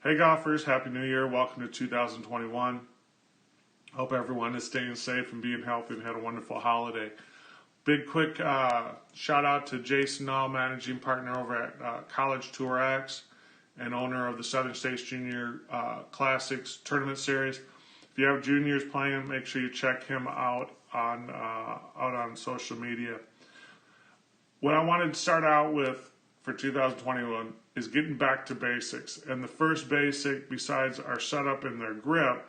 Hey golfers, Happy New Year. Welcome to 2021. Hope everyone is staying safe and being healthy and had a wonderful holiday. Big quick shout out to Jason Nall, managing partner over at College Tour X and owner of the Southern States Junior Classics Tournament Series. If you have juniors playing, make sure you check him out on social media. What I wanted to start out with for 2021 is getting back to basics. And the first basic, besides our setup and their grip,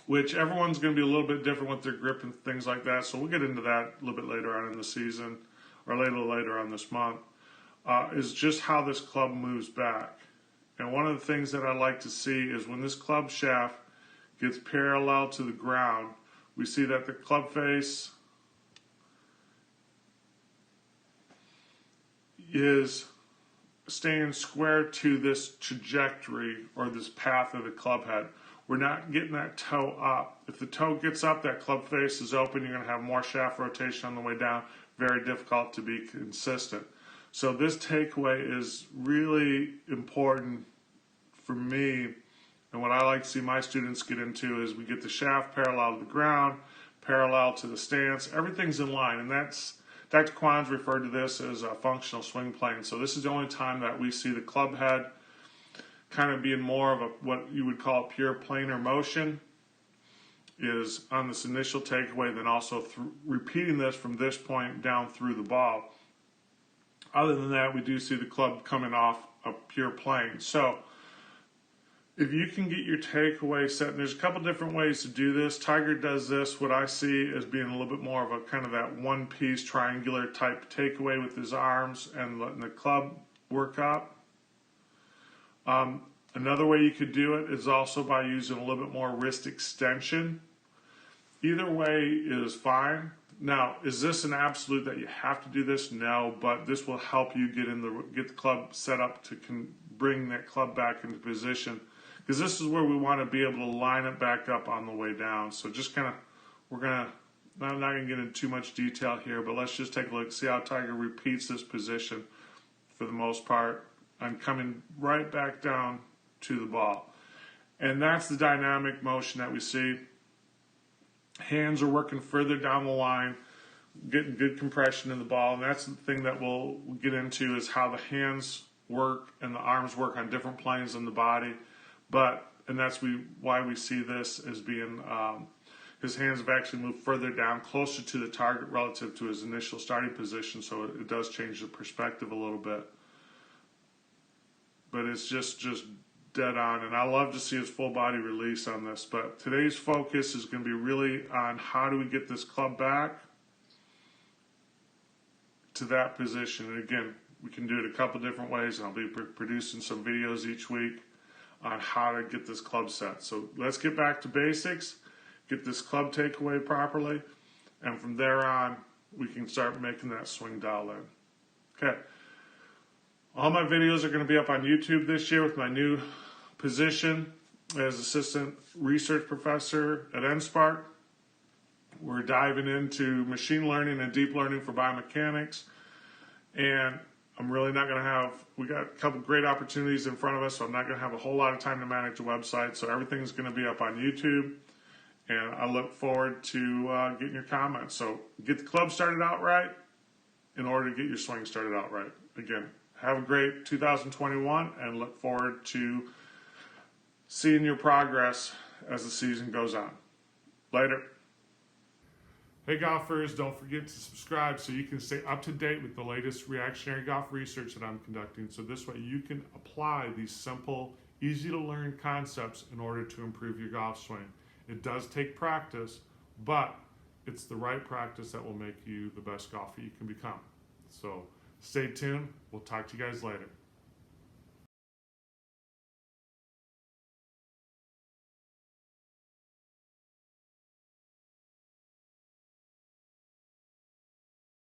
which everyone's going to be a little bit different with their grip and things like that, so we'll get into that a little bit later on in the season, or later on this month, is just how this club moves back. And one of the things that I like to see is when this club shaft gets parallel to the ground, we see that the club face is staying square to this trajectory or this path of the club head. We're not getting that toe up. If the toe gets up, that club face is open, you're going to have more shaft rotation on the way down. Very difficult to be consistent. So this takeaway is really important for me, and what I like to see my students get into is we get the shaft parallel to the ground, parallel to the stance. Everything's in line, and that's Dr. Kwan's referred to this as a functional swing plane. So this is the only time that we see the club head kind of being more of what you would call pure planar motion, is on this initial takeaway, then also repeating this from this point down through the ball. Other than that, we do see the club coming off a pure plane. So if you can get your takeaway set, and there's a couple different ways to do this. Tiger does this, what I see as being a little bit more of a kind of that one-piece triangular type takeaway with his arms and letting the club work up. Another way you could do it is also by using a little bit more wrist extension. Either way is fine. Now, is this an absolute that you have to do this? No, but this will help you get the club set up to bring that club back into position, because this is where we want to be able to line it back up on the way down. So just kind of, I'm not going to get into too much detail here, but let's just take a look, see how Tiger repeats this position for the most part. I'm coming right back down to the ball. And that's the dynamic motion that we see. Hands are working further down the line, getting good compression in the ball, and that's the thing that we'll get into, is how the hands work and the arms work on different planes in the body. And that's why we see this as being, his hands have actually moved further down, closer to the target relative to his initial starting position, so it does change the perspective a little bit. But it's just dead on, and I love to see his full body release on this. But today's focus is going to be really on how do we get this club back to that position. And again, we can do it a couple different ways, and I'll be producing some videos each week on how to get this club set. So let's get back to basics, get this club takeaway properly, and from there on, we can start making that swing dial in. Okay. All my videos are going to be up on YouTube this year with my new position as assistant research professor at NSPARC. We're diving into machine learning and deep learning for biomechanics, and I'm really not going to we got a couple great opportunities in front of us, so I'm not going to have a whole lot of time to manage a website, so everything's going to be up on YouTube, and I look forward to getting your comments. So get the club started out right in order to get your swing started out right. Again, have a great 2021 and look forward to seeing your progress as the season goes on. Later. Hey golfers, don't forget to subscribe so you can stay up to date with the latest reactionary golf research that I'm conducting. So this way you can apply these simple, easy to learn concepts in order to improve your golf swing. It does take practice, but it's the right practice that will make you the best golfer you can become. So stay tuned. We'll talk to you guys later.